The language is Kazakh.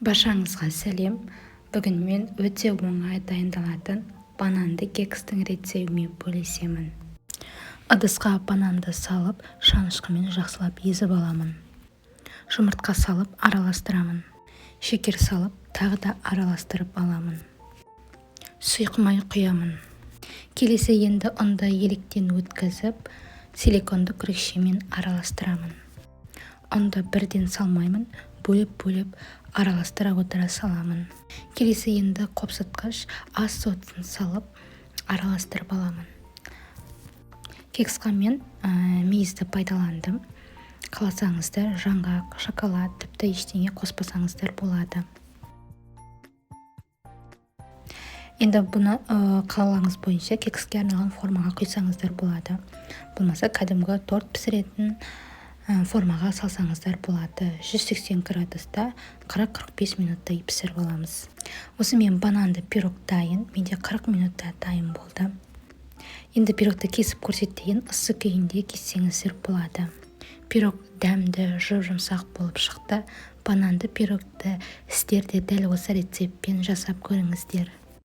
Баршаңызға сәлем. Бүгін мен өте оңай дайындалатын бананды кекстің рецебімен бөлісемін. Ыдысқа бананды салып, шанышқымен жақсылап езіп аламын. Жұмыртқа салып араластырамын. Шекер салып, тағы да араластырып аламын. Сұйық құямын. Келесі енді ұнды електен өткізіп, силиконды күрекшемен араластырамын. Ұнды бірден салмаймын, бөліп араластыра отыра саламын. Келесі енді қопсытқыш ас соусын салып араластырып аламын. Кексқа мен мейізді пайдаландым. Қаласаңыздар жаңғақ, шоколад, тіпті ештеңе қоспасаңыздар болады. Енді бұны қалауыңыз бойынша кекске арналған формаға құйсаңыздар болады. Болмаса кәдімгі торт пісіретін формаға салсаңыздар болады. 180 градуста 40-45 минутта пісіріп аламыз. Осы мен бананды пирог дайын. Менде 40 минутта дайын болды. Енді пирогты кесіп көрсетейін. Ысы күйінде кессеңіздер болады. Пирог дәмді, жұмсақ болып шықты. Бананды пирогты сіздер де дәл осы рецептпен жасап көріңіздер.